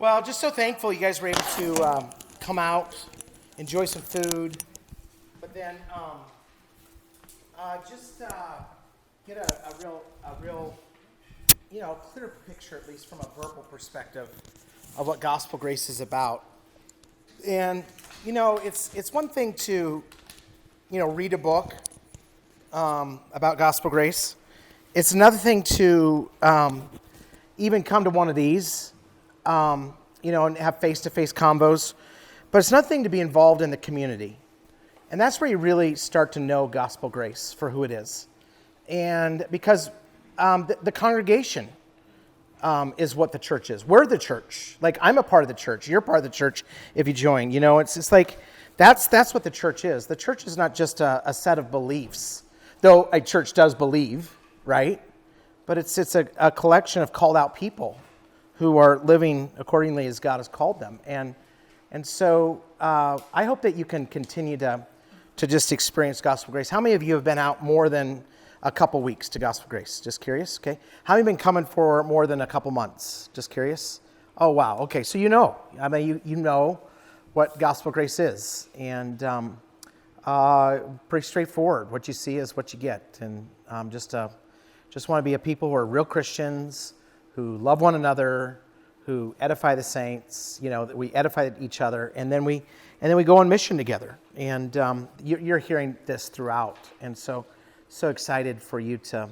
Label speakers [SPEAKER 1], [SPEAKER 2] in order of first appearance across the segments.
[SPEAKER 1] Well, just so thankful you guys were able to come out, enjoy some food, but then just get a real, clear picture, at least from a verbal perspective, of what gospel grace is about. And it's one thing to read a book about gospel grace. It's another thing to even come to one of these. And have face-to-face combos. But it's another thing to be involved in the community. And that's where you really start to know gospel grace for who it is. And because the congregation is what the church is. We're the church. Like, I'm a part of the church. You're part of the church if you join. It's like, that's what the church is. The church is not just a set of beliefs, though a church does believe, right? But it's a collection of called out people who are living accordingly as God has called them. And so I hope that you can continue to just experience gospel grace. How many of you have been out more than a couple weeks to gospel grace? Just curious, okay? How many have been coming for more than a couple months? Just curious? Oh, wow, okay, so you know what gospel grace is. And pretty straightforward. What you see is what you get. And just want to be a people who are real Christians, who love one another, who edify the saints, that we edify each other, and then we go on mission together. And you're hearing this throughout, and so excited for you to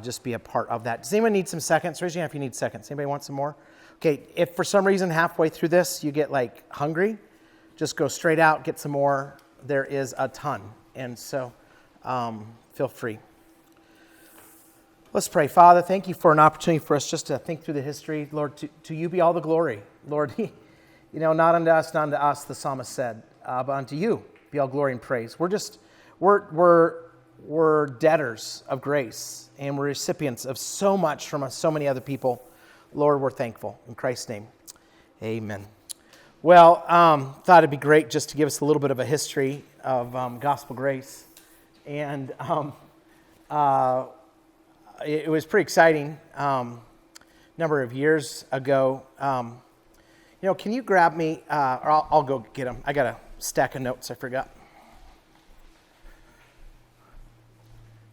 [SPEAKER 1] just be a part of that. Does anyone need some seconds? Raise your hand if you need seconds. Anybody want some more? Okay, if for some reason halfway through this you get hungry, just go straight out, get some more. There is a ton, and so feel free. Let's pray. Father, thank you for an opportunity for us just to think through the history. Lord, to you be all the glory. Lord, not unto us, the psalmist said, but unto you be all glory and praise. We're debtors of grace, and we're recipients of so much from so many other people. Lord, we're thankful. In Christ's name, amen. Well, thought it'd be great just to give us a little bit of a history of gospel grace. And it was pretty exciting. Number of years ago, can you grab me, or I'll go get them. I got a stack of notes I forgot.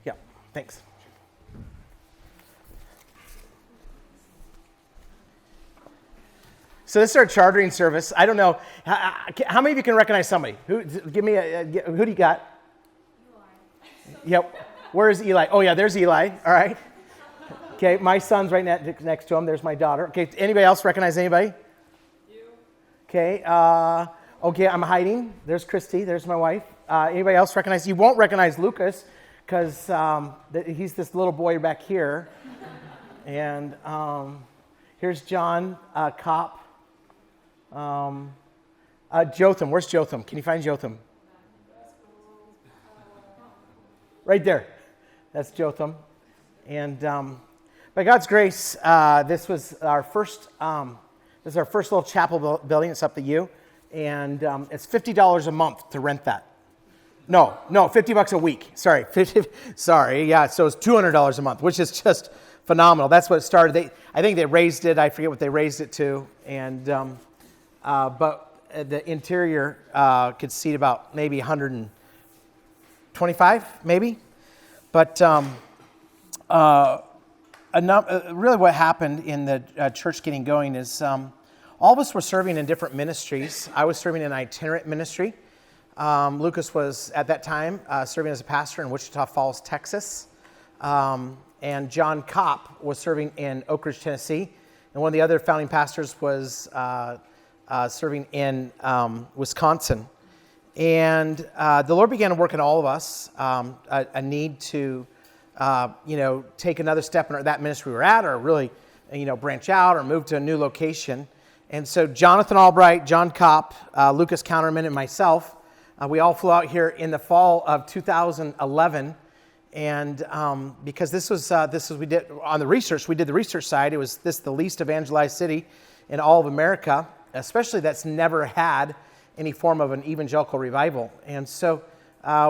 [SPEAKER 1] Yeah, thanks. So this is our chartering service. I don't know, how many of you can recognize somebody? Who do you got? Eli. Yep. Where is Eli? Oh, yeah, there's Eli. All right. Okay, my son's right next to him. There's my daughter. Okay, anybody else recognize anybody? You. Okay, I'm hiding. There's Christy. There's my wife. Anybody else recognize? You won't recognize Lucas because he's this little boy back here. And here's John Kopp. Jotham. Where's Jotham? Can you find Jotham? Right there. That's Jotham. And by God's grace, this was our first little chapel building. It's up to you. And it's $50 a month to rent that. No, $50 a week. Sorry. Yeah, so it's $200 a month, which is just phenomenal. That's what it started. I think they raised it. I forget what they raised it to. And but the interior could seat about maybe 125, maybe. But really what happened in the church getting going is all of us were serving in different ministries. I was serving in an itinerant ministry. Lucas was, at that time, serving as a pastor in Wichita Falls, Texas. And John Kopp was serving in Oak Ridge, Tennessee. And one of the other founding pastors was serving in Wisconsin. And the Lord began to work in all of us a need to, take another step in that ministry we were at, or really, branch out or move to a new location. And so Jonathan Albright, John Kopp, Lucas Counterman, and myself, we all flew out here in the fall of 2011. And because this was we did on the research, we did the research side. It was the least evangelized city in all of America, especially that's never had any form of an evangelical revival. And so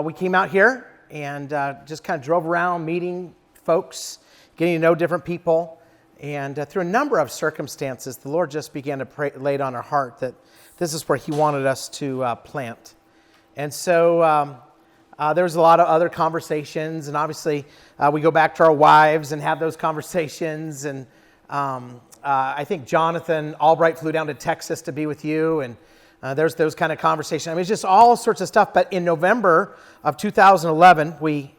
[SPEAKER 1] we came out here and just kind of drove around meeting folks, getting to know different people. And through a number of circumstances, the Lord just began to lay it on our heart that this is where he wanted us to plant. And so there was a lot of other conversations, and obviously we go back to our wives and have those conversations. And I think Jonathan Albright flew down to Texas to be with you, and there's those kind of conversations. I mean, it's just all sorts of stuff. But in November of 2011, we,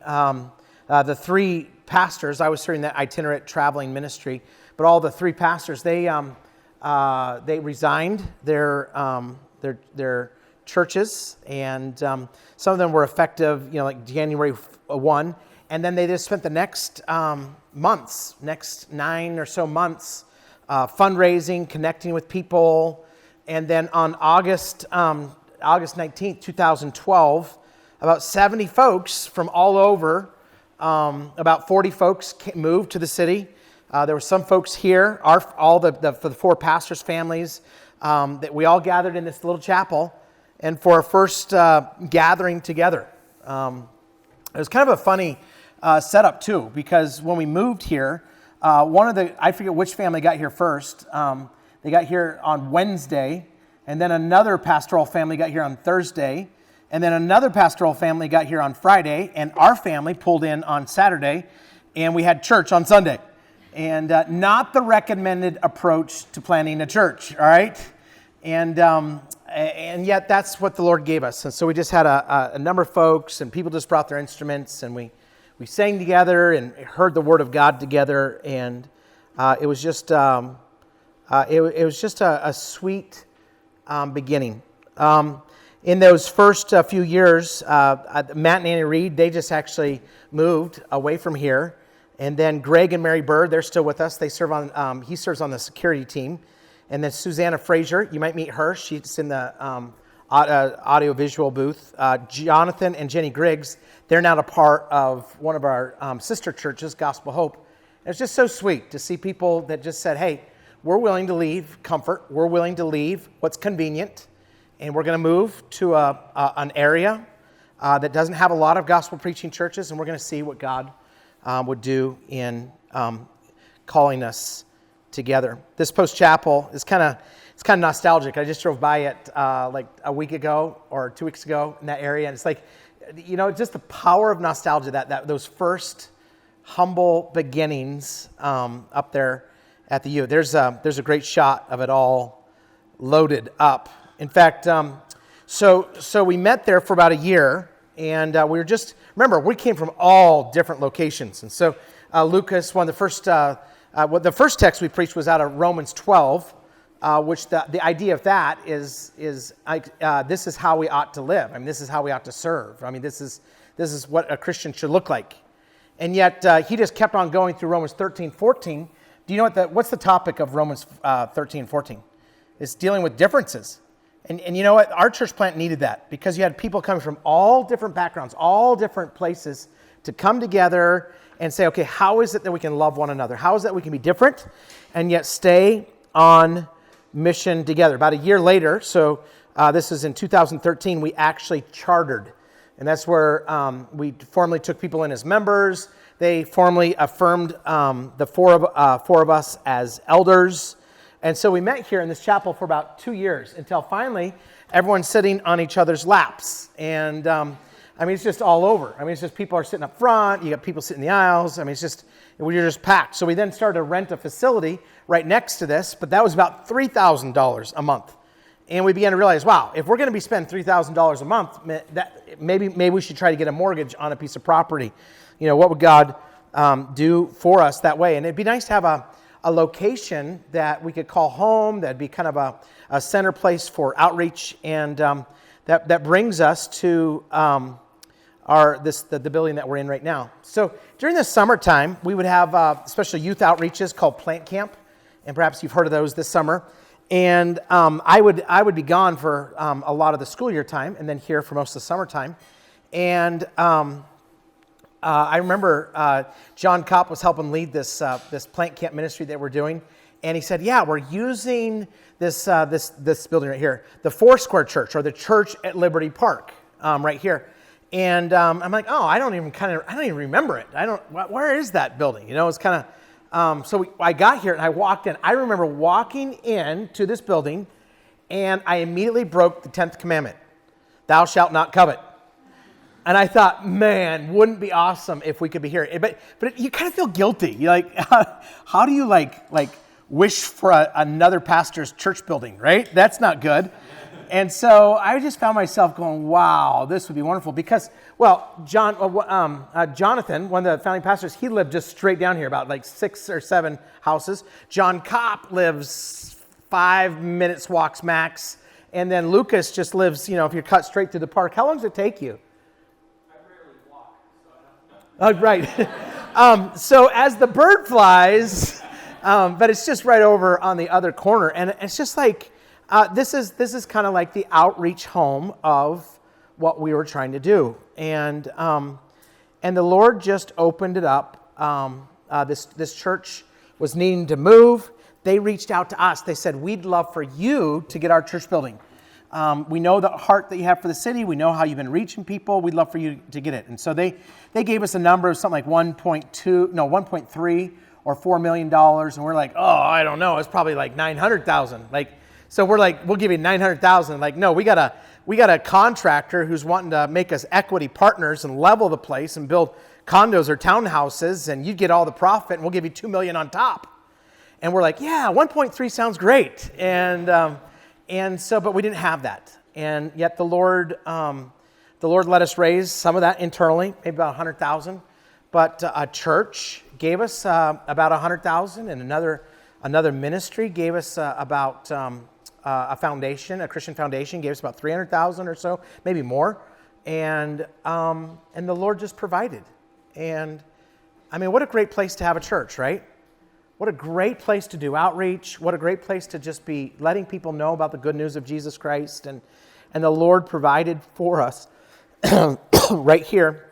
[SPEAKER 1] the three pastors, I was serving that itinerant traveling ministry, but all the three pastors, they resigned their churches, and some of them were effective, like January 1, and then they just spent the next next 9 or so months, fundraising, connecting with people. And then on August 19th, 2012, about 70 folks from all over, about 40 folks moved to the city. There were some folks here, for the four pastors' families, that we all gathered in this little chapel, and for our first gathering together. It was kind of a funny setup too, because when we moved here, I forget which family got here first. They got here on Wednesday, and then another pastoral family got here on Thursday, and then another pastoral family got here on Friday, and our family pulled in on Saturday, and we had church on Sunday. And not the recommended approach to planning a church, all right? And yet that's what the Lord gave us. And so we just had a number of folks, and people just brought their instruments, and we sang together and heard the Word of God together, and it was just a sweet beginning. In those first few years, Matt and Annie Reed, they just actually moved away from here. And then Greg and Mary Bird, they're still with us. They serve on. He serves on the security team. And then Susanna Frazier, you might meet her. She's in the audio-visual booth. Jonathan and Jenny Griggs, they're now a part of one of our sister churches, Gospel Hope. It's just so sweet to see people that just said, hey, we're willing to leave comfort. We're willing to leave what's convenient. And we're going to move to an area that doesn't have a lot of gospel preaching churches. And we're going to see what God would do in calling us together. This Post Chapel is kind of nostalgic. I just drove by it like a week ago or 2 weeks ago in that area, and it's like, just the power of nostalgia, that those first humble beginnings up there at the U. There's a great shot of it all loaded up. In fact, so we met there for about a year, and we were just, remember, we came from all different locations. And so Lucas, one of the first, the first text we preached was out of Romans 12, which the idea of that is this is how we ought to live. I mean, this is how we ought to serve. I mean, this is what a Christian should look like. And yet he just kept on going through Romans 13, 14. Do you know what's the topic of Romans 13, 14? It's dealing with differences. And you know what? Our church plant needed that, because you had people coming from all different backgrounds, all different places to come together and say, okay, how is it that we can love one another? How is it that we can be different and yet stay on mission together? About a year later, so this is in 2013, we actually chartered. And that's where we formally took people in as members. They formally affirmed the four of us as elders. And so we met here in this chapel for about 2 years, until finally everyone's sitting on each other's laps. And it's just all over. It's just people are sitting up front. You got people sitting in the aisles. We're just packed. So we then started to rent a facility right next to this, but that was about $3,000 a month. And we began to realize, wow, if we're going to be spending $3,000 a month, that maybe we should try to get a mortgage on a piece of property. What would God do for us that way? And it'd be nice to have a location that we could call home, that'd be kind of a center place for outreach, and that brings us to the building that we're in right now. So during the summertime, we would have special youth outreaches called Plant Camp, and perhaps you've heard of those this summer. And I would be gone for a lot of the school year time, and then here for most of the summertime. And I remember John Kopp was helping lead this Plant Camp ministry that we're doing, and he said, "Yeah, we're using this building right here, the Foursquare Church, or the Church at Liberty Park, right here." And I'm like, "Oh, I don't even remember it. Where is that building?" It's kind I got here and I walked in. I remember walking in to this building and I immediately broke the 10th commandment. Thou shalt not covet. And I thought, man, wouldn't it be awesome if we could be here? But you kind of feel guilty. You're like, how do you like wish for another pastor's church building, right? That's not good. And so I just found myself going, wow, this would be wonderful. Because, well, Jotham, one of the founding pastors, he lived just straight down here, about like 6 or 7 houses. John Kopp lives 5 minutes walks max. And then Lucas just lives, if you're cut straight through the park. How long does it take you?
[SPEAKER 2] I rarely walk, so I don't know.
[SPEAKER 1] Oh, right. So as the bird flies, but it's just right over on the other corner. And it's just like, this is kind of like the outreach home of what we were trying to do, and the Lord just opened it up. This church was needing to move. They reached out to us. They said, "We'd love for you to get our church building. We know the heart that you have for the city. We know how you've been reaching people. We'd love for you to get it." And so they gave us a number of something like 1.3 or $4 million, and we're like, "Oh, I don't know. It's probably like 900,000." So we're like, we'll give you 900,000. Like, no, we got a contractor who's wanting to make us equity partners and level the place and build condos or townhouses, and you get all the profit, and we'll give you $2 million on top. And we're like, yeah, 1.3 sounds great. And so, but we didn't have that, and yet the Lord let us raise some of that internally, maybe about 100,000. But a church gave us about 100,000, and another ministry gave us about a foundation, a Christian foundation, gave us about 300,000 or so, maybe more, and the Lord just provided. And I mean, what a great place to have a church, right? What a great place to do outreach. What a great place to just be letting people know about the good news of Jesus Christ. And the Lord provided for us right here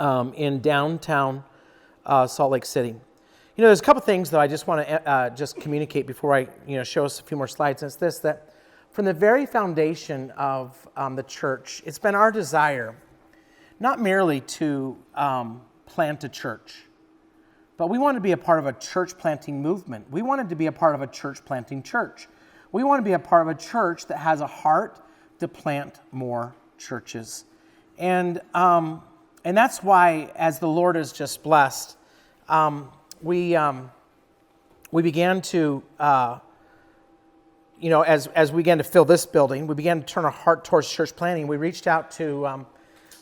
[SPEAKER 1] in downtown Salt Lake City. There's a couple things that I just want to just communicate before I, show us a few more slides. And it's this, that from the very foundation of the church, it's been our desire not merely to plant a church, but we want to be a part of a church planting movement. We wanted to be a part of a church planting church. We want to be a part of a church that has a heart to plant more churches. And that's why, as the Lord has just blessed, we began to, as we began to fill this building, we began to turn our heart towards church planting. We reached out to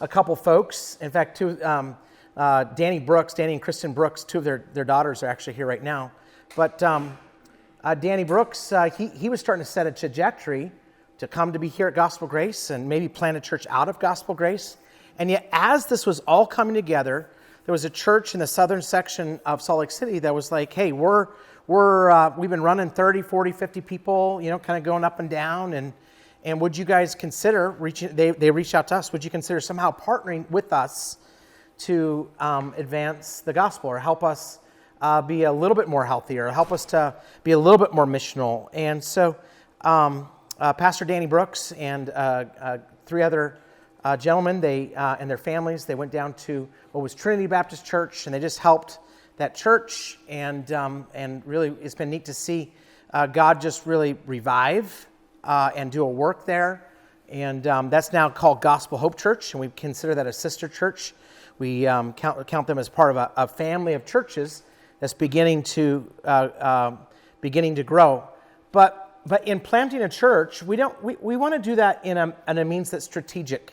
[SPEAKER 1] a couple folks. In fact, Danny and Kristen Brooks, two of their daughters are actually here right now. But Danny Brooks, he was starting to set a trajectory to come to be here at Gospel Grace and maybe plant a church out of Gospel Grace. And yet, as this was all coming together, there was a church in the southern section of Salt Lake City that was like, hey, we've been running 30, 40, 50 people, kind of going up and down. And would you guys consider reaching, they reached out to us, would you consider somehow partnering with us to advance the gospel or help us be a little bit more healthier, help us to be a little bit more missional? And so Pastor Danny Brooks and 3 other gentlemen, they and their families, they went down to what was Trinity Baptist Church, and they just helped that church. And really, it's been neat to see God just really revive and do a work there. And that's now called Gospel Hope Church, and we consider that a sister church. We count them as part of a family of churches that's beginning to grow. But in planting a church, we want to do that in a means that's strategic.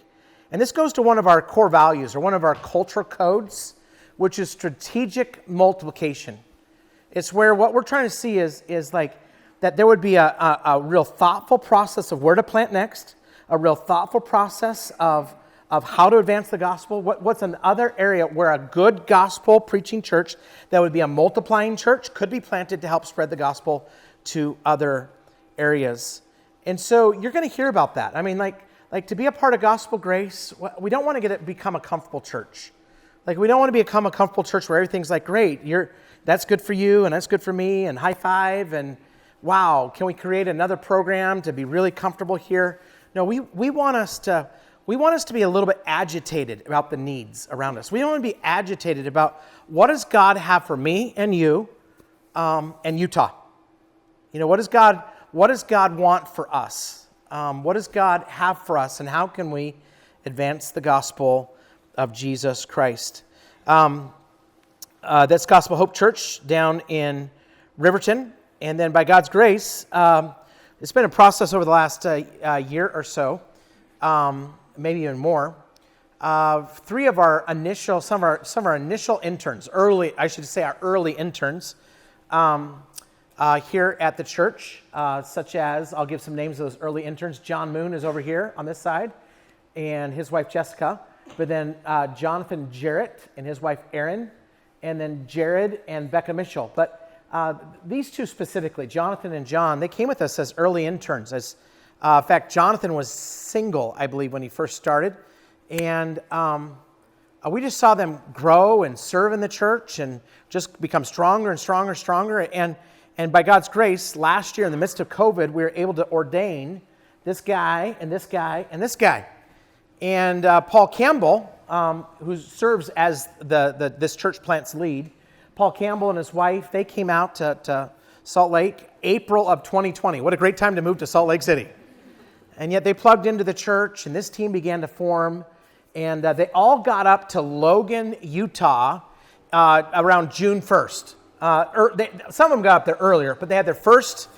[SPEAKER 1] And this goes to one of our core values or one of our cultural codes, which is strategic multiplication. It's where what we're trying to see is like that there would be a real thoughtful process of where to plant next, a real thoughtful process of how to advance the gospel. What's another area where a good gospel preaching church that would be a multiplying church could be planted to help spread the gospel to other areas. And so you're going to hear about that. I mean, like to be a part of Gospel Grace, we don't want to become a comfortable church. Like, we don't want to become a comfortable church where everything's like, great, that's good for you and that's good for me and high five and wow, can we create another program to be really comfortable here? No, we want us to we want us to be a little bit agitated about the needs around us. We don't want to be agitated about what does God have for me and you and Utah. What does God want for us? What does God have for us, and how can we advance the gospel of Jesus Christ? That's Gospel Hope Church down in Riverton. And then by God's grace, it's been a process over the last year or so, maybe even more. Some of our initial interns, our early interns, here at the church, such as, I'll give some names of those early interns. John Moon is over here on this side, and his wife Jessica. But then Jonathan Jarrett and his wife Erin, and then Jared and Becca Mitchell. But these two specifically, Jonathan and John, they came with us as early interns. In fact, Jonathan was single, I believe, when he first started. And we just saw them grow and serve in the church and just become stronger and stronger and stronger. And by God's grace, last year in the midst of COVID, we were able to ordain this guy and this guy and this guy. And Paul Campbell, who serves as this church plant's lead, Paul Campbell and his wife, they came out to Salt Lake April of 2020. What a great time to move to Salt Lake City. And yet they plugged into the church, and this team began to form. And they all got up to Logan, Utah around June 1st. Some of them got up there earlier, but they had their first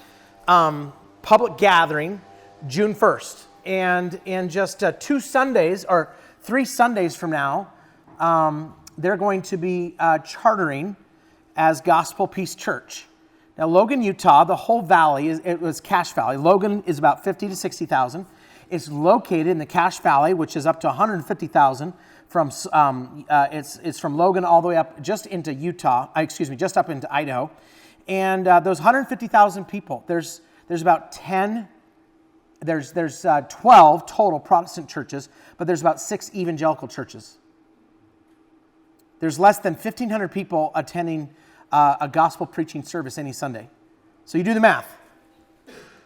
[SPEAKER 1] public gathering June 1st. And in just 3 Sundays from now, they're going to be chartering as Gospel Peace Church. Now, Logan, Utah, the whole valley, it was Cache Valley. Logan is about 50 to 60,000. It's located in the Cache Valley, which is up to 150,000. It's from Logan all the way up just into just up into Idaho. And those 150,000 people, there's about 10. There's 12 total Protestant churches, but there's about 6 evangelical churches. There's less than 1,500 people attending a gospel preaching service any Sunday. So you do the math.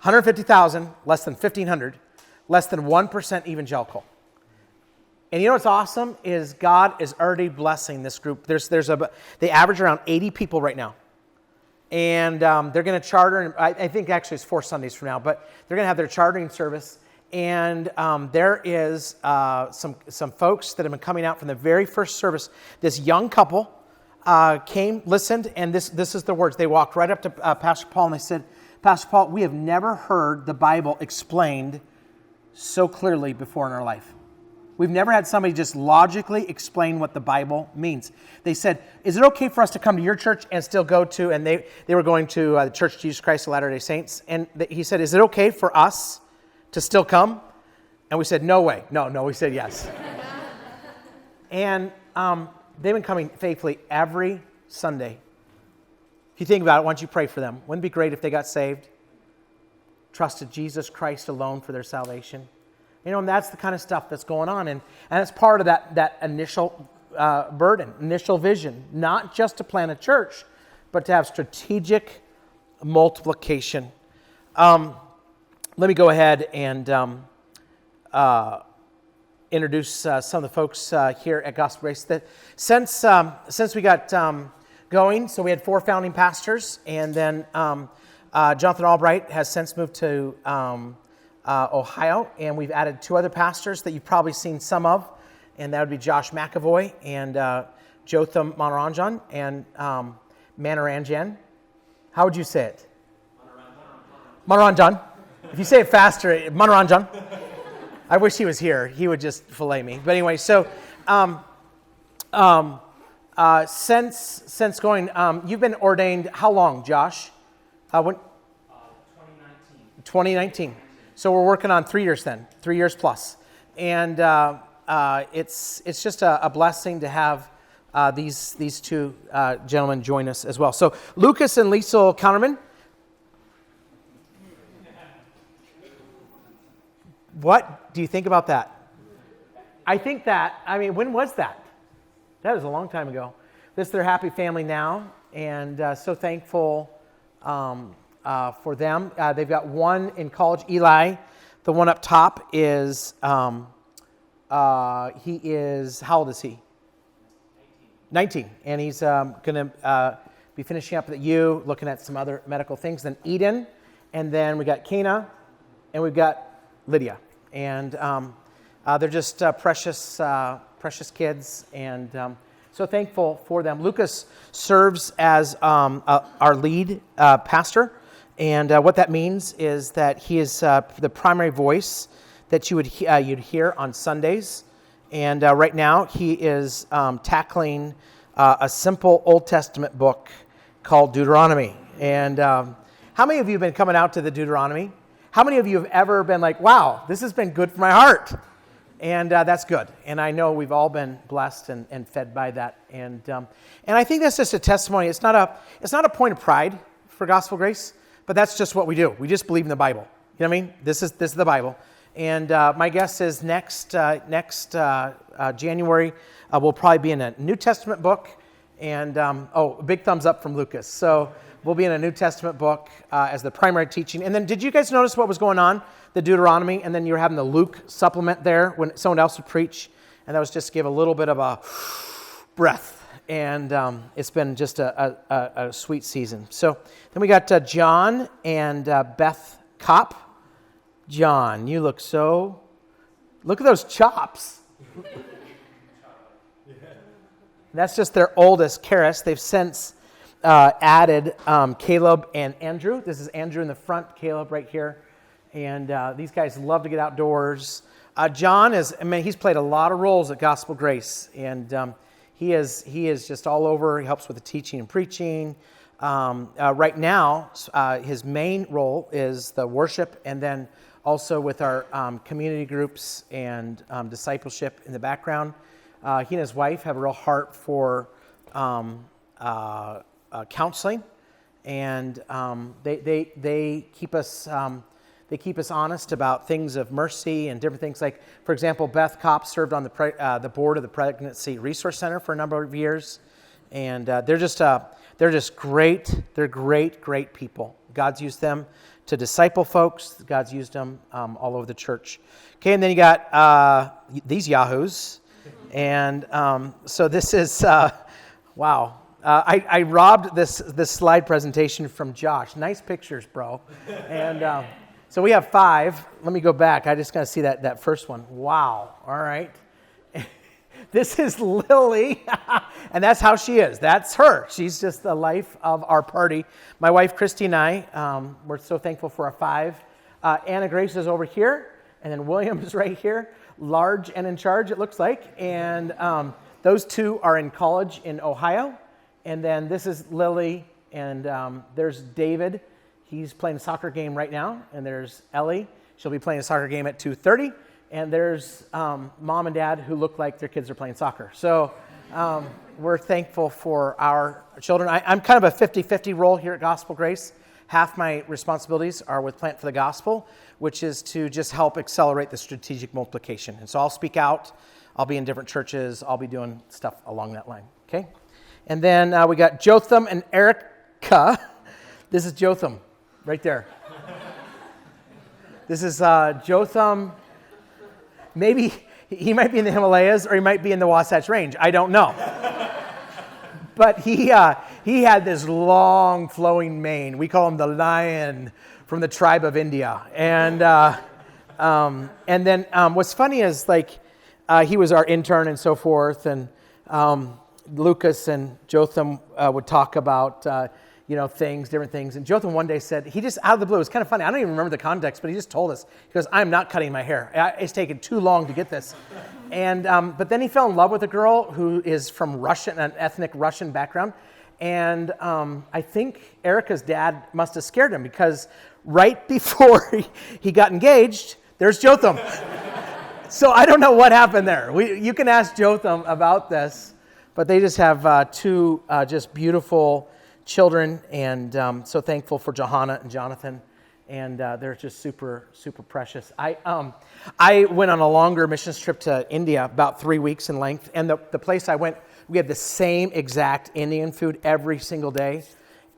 [SPEAKER 1] 150,000, less than 1,500, less than 1% evangelical. And you know what's awesome is God is already blessing this group. They average around 80 people right now. And they're going to charter, and I think actually it's 4 Sundays from now, but they're going to have their chartering service. And there is some folks that have been coming out from the very first service. This young couple came, listened, and this is the words. They walked right up to Pastor Paul and they said, Pastor Paul, we have never heard the Bible explained so clearly before in our life. We've never had somebody just logically explain what the Bible means. They said, is it okay for us to come to your church and still go to, and they were going to the Church of Jesus Christ of Latter-day Saints, and he said, is it okay for us to still come? And we said, no way. No, we said yes. And they've been coming faithfully every Sunday. If you think about it, why don't you pray for them? Wouldn't it be great if they got saved? Trusted Jesus Christ alone for their salvation. And that's the kind of stuff that's going on. And it's part of that initial burden, initial vision, not just to plant a church, but to have strategic multiplication. Let me go ahead and introduce some of the folks here at Gospel Grace. Since we got going, so we had 4 founding pastors, and then Jonathan Albright has since moved to Ohio, and we've added 2 other pastors that you've probably seen some of, and that would be Josh McAvoy and Jotham Manoranjan and Manoranjan. How would you say it? Manoranjan. If you say it faster, Manoranjan. I wish he was here. He would just fillet me. But anyway, so since going, you've been ordained how long, Josh? 2019. So we're working on 3 years then, 3 years plus. And it's just a blessing to have these 2 gentlemen join us as well. So Lucas and Liesel Counterman. What do you think about that? When was that? That was a long time ago. This is their happy family now, and so thankful for them. They've got one in college, Eli. The one up top is He is, how old is he? 19. And he's going to be finishing up at U, looking at some other medical things. Then Eden, and then we got Kana, and we've got Lydia. And they're just precious kids, and so thankful for them. Lucas serves as our lead pastor, and what that means is that he is the primary voice that you'd hear on Sundays. And right now he is tackling a simple Old Testament book called Deuteronomy. And how many of you have been coming out to the Deuteronomy? How many of you have ever been like, wow, this has been good for my heart? And that's good. And I know we've all been blessed and fed by that. And I think that's just a testimony. It's not a point of pride for Gospel Grace, but that's just what we do. We just believe in the Bible. You know what I mean? This is the Bible. And my guess is next January we'll probably be in a New Testament book. And a big thumbs up from Lucas. So we'll be in a New Testament book as the primary teaching. And then did you guys notice what was going on? The Deuteronomy, and then you were having the Luke supplement there when someone else would preach. And that was just to give a little bit of a breath. And it's been just a sweet season. So then we got John and Beth Kopp. John, you look at those chops. That's just their oldest, Karis. They've since added Caleb and Andrew. This is Andrew in the front, Caleb right here. And these guys love to get outdoors. John he's played a lot of roles at Gospel Grace. And he is just all over. He helps with the teaching and preaching. Right now, his main role is the worship, and then also with our community groups and discipleship in the background. He and his wife have a real heart for counseling, and they keep us honest about things of mercy and different things. Like, for example, Beth Kopp served on the board of the Pregnancy Resource Center for a number of years, and they're just great. They're great people. God's used them to disciple folks. God's used them all over the church. Okay, and then you got these yahoos. And so this is, wow. I robbed this slide presentation from Josh. Nice pictures, bro. And so we have 5. Let me go back. I just got to see that first one. Wow. All right. This is Lily, and that's how she is. That's her. She's just the life of our party. My wife, Christy, and I, we're so thankful for our 5. Anna Grace is over here, and then William is right here. Large and in charge, it looks like. And those 2 are in college in Ohio. And then this is Lily, and there's David. He's playing a soccer game right now. And there's Ellie. She'll be playing a soccer game at 2:30. And there's mom and dad who look like their kids are playing soccer. So we're thankful for our children. I'm kind of a 50-50 role here at Gospel Grace. Half my responsibilities are with Plant for the Gospel, which is to just help accelerate the strategic multiplication. And so I'll speak out. I'll be in different churches. I'll be doing stuff along that line. Okay? And then we got Jotham and Erica. This is Jotham right there. This is Jotham. Maybe he might be in the Himalayas or he might be in the Wasatch Range. I don't know. But he had this long flowing mane. We call him the lion from the tribe of India. And then what's funny is he was our intern and so forth. And Lucas and Jotham would talk about things, different things. And Jotham one day said, he just out of the blue, it was kind of funny. I don't even remember the context, but he just told us, he goes, I'm not cutting my hair. It's taken too long to get this. And but then he fell in love with a girl who is from an ethnic Russian background. And I think Erica's dad must have scared him, because right before he got engaged, there's Jotham. So I don't know what happened there. You can ask Jotham about this, but they just have 2 just beautiful children, and so thankful for Johanna and Jonathan, and they're just super, super precious. I went on a longer missions trip to India, about 3 weeks in length, and the place I went, we had the same exact Indian food every single day,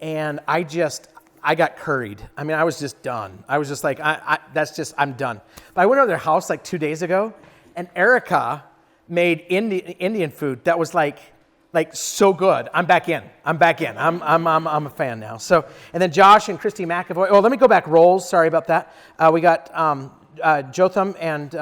[SPEAKER 1] and I got curried. I mean, I was just done. I was just like, I'm done. But I went over to their house like 2 days ago, and Erica made Indian food that was like so good. I'm back in. I'm a fan now. So, and then Josh and Christy McAvoy. Oh, let me go back. Roles. Sorry about that. We got Jotham and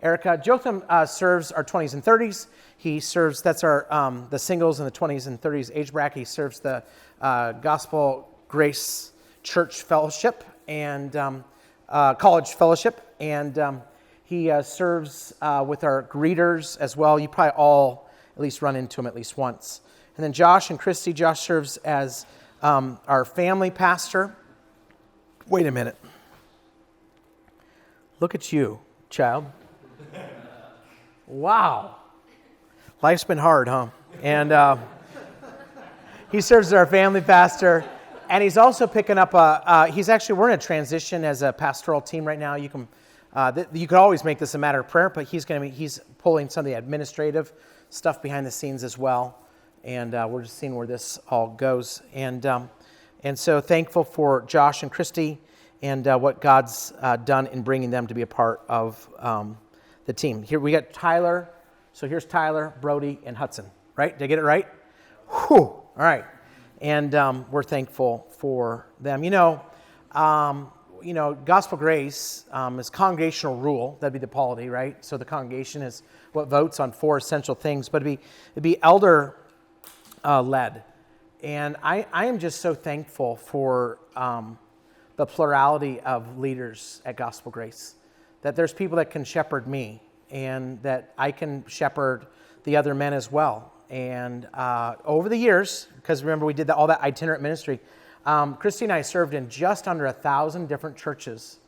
[SPEAKER 1] Erica. Jotham serves our 20s and 30s. He serves. That's our the singles in the 20s and 30s age bracket. He serves the Gospel Grace Church Fellowship and College Fellowship, and he serves with our greeters as well. You probably all at least run into him at least once. And then Josh and Christy. Josh serves as our family pastor. Wait a minute. Look at you, child. Wow. Life's been hard, huh? And he serves as our family pastor. And he's also picking up we're in a transition as a pastoral team right now. You could always make this a matter of prayer, but he's pulling some of the administrative stuff behind the scenes as well. And we're just seeing where this all goes. And so thankful for Josh and Christy and what God's done in bringing them to be a part of the team. Here we got Tyler. So here's Tyler, Brody, and Hudson. Right? Did I get it right? Whew. All right. And we're thankful for them. Gospel Grace is congregational rule. That'd be the polity, right? So the congregation is what votes on 4 essential things. But it'd be elder led. And I am just so thankful for the plurality of leaders at Gospel Grace. That there's people that can shepherd me, and that I can shepherd the other men as well. And over the years, because remember we did all that itinerant ministry, Christy and I served in just under 1,000 different churches.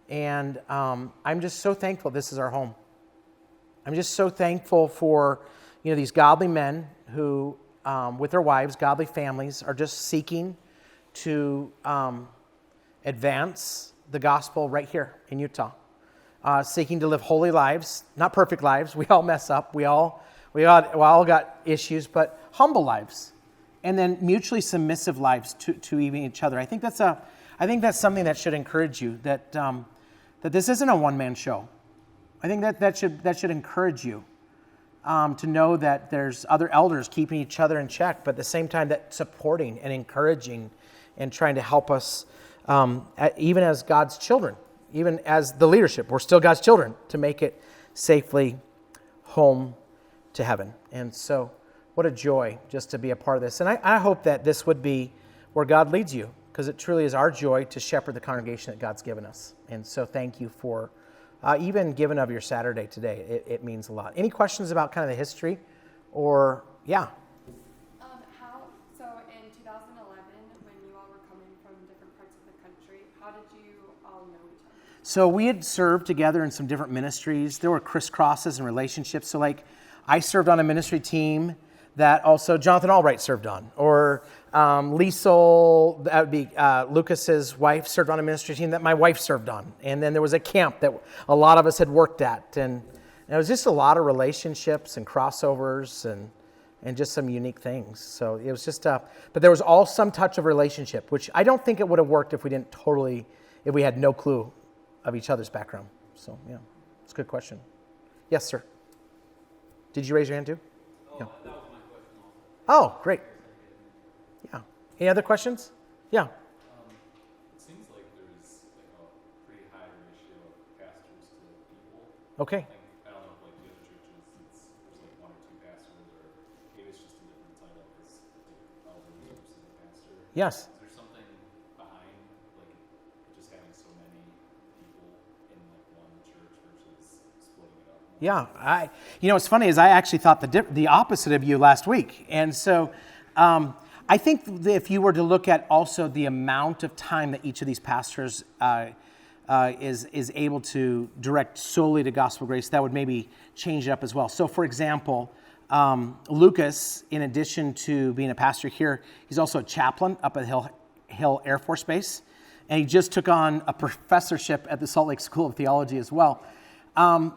[SPEAKER 1] And I'm just so thankful this is our home. I'm just so thankful for these godly men who, with their wives, godly families, are just seeking to advance the gospel right here in Utah. Seeking to live holy lives, not perfect lives. We all mess up. We all got issues, but humble lives, and then mutually submissive lives to even each other. I think that's something that should encourage you. That this isn't a one-man show. I think that should encourage you to know that there's other elders keeping each other in check, but at the same time that supporting and encouraging and trying to help us, even as God's children, even as the leadership. We're still God's children to make it safely home to heaven. And so what a joy just to be a part of this. And I hope that this would be where God leads you, because it truly is our joy to shepherd the congregation that God's given us. And so thank you for even giving of your Saturday today. It means a lot. Any questions about kind of the history? Or, yeah.
[SPEAKER 3] So in 2011, when you all were coming from different parts of the country, how did you all know each other?
[SPEAKER 1] So we had served together in some different ministries. There were crisscrosses and relationships. So I served on a ministry team that also Jonathan Albright served on. Or Liesel, that would be Lucas's wife, served on a ministry team that my wife served on. And then there was a camp that a lot of us had worked at. And it was just a lot of relationships and crossovers and just some unique things. So it was just, but there was all some touch of relationship, which I don't think it would have worked if we had no clue of each other's background. So yeah, it's a good question. Yes, sir. Did you raise your hand too?
[SPEAKER 2] Oh, yeah. That was my question also.
[SPEAKER 1] Oh, great. Yeah. Any other questions? Yeah.
[SPEAKER 4] It seems like there's a pretty high ratio of pastors to people.
[SPEAKER 1] Okay.
[SPEAKER 4] I don't know if the other churches, there's 1 or 2 pastors, or maybe it's just a different title because elder versus a pastor.
[SPEAKER 1] Yes.
[SPEAKER 4] Is there something behind just having so many people in one church versus splitting it up?
[SPEAKER 1] Yeah, what's funny is I actually thought the opposite of you last week. And so I think that if you were to look at also the amount of time that each of these pastors is able to direct solely to Gospel Grace, that would maybe change it up as well. So for example, Lucas, in addition to being a pastor here, he's also a chaplain up at Hill Air Force Base. And he just took on a professorship at the Salt Lake School of Theology as well.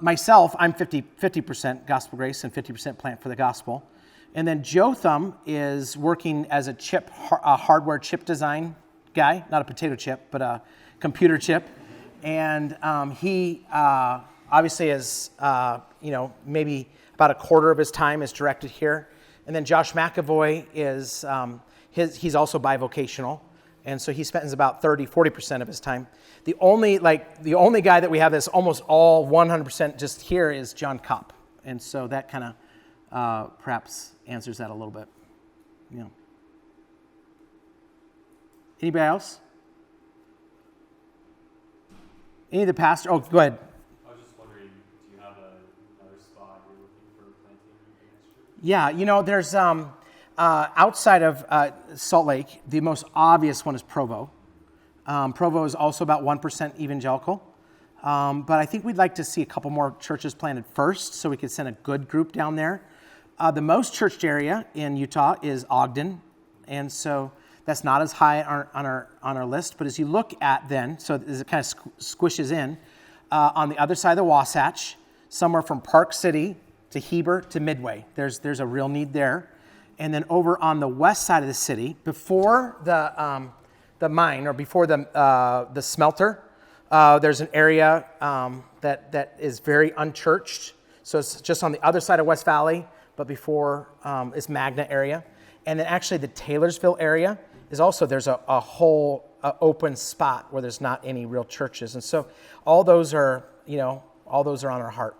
[SPEAKER 1] Myself, I'm 50% Gospel Grace and 50% Plant for the Gospel. And then Jotham is working as a hardware chip design guy, not a potato chip, but a computer chip. And he obviously is, maybe about a quarter of his time is directed here. And then Josh McAvoy is, he's also bivocational. And so he spends about 40% of his time. The only guy that we have that's almost all 100% just here is John Kopp. And so that kind of perhaps answers that a little bit. Yeah. Anybody else? Any of the pastors? Oh, go ahead.
[SPEAKER 4] I was just wondering, do you have another spot you're looking for planting next year?
[SPEAKER 1] Yeah, there's outside of Salt Lake, the most obvious one is Provo. Provo is also about 1% evangelical. But I think we'd like to see a couple more churches planted first so we could send a good group down there. The most churched area in Utah is Ogden. And so that's not as high on our list. But as you look at then, so as it kind of squishes in, on the other side of the Wasatch, somewhere from Park City to Heber to Midway, there's a real need there. And then over on the west side of the city, before the mine or before the smelter, there's an area that is very unchurched. So it's just on the other side of West Valley, but before is Magna area. And then actually the Taylorsville area is also, there's a whole open spot where there's not any real churches. And so all those are on our heart.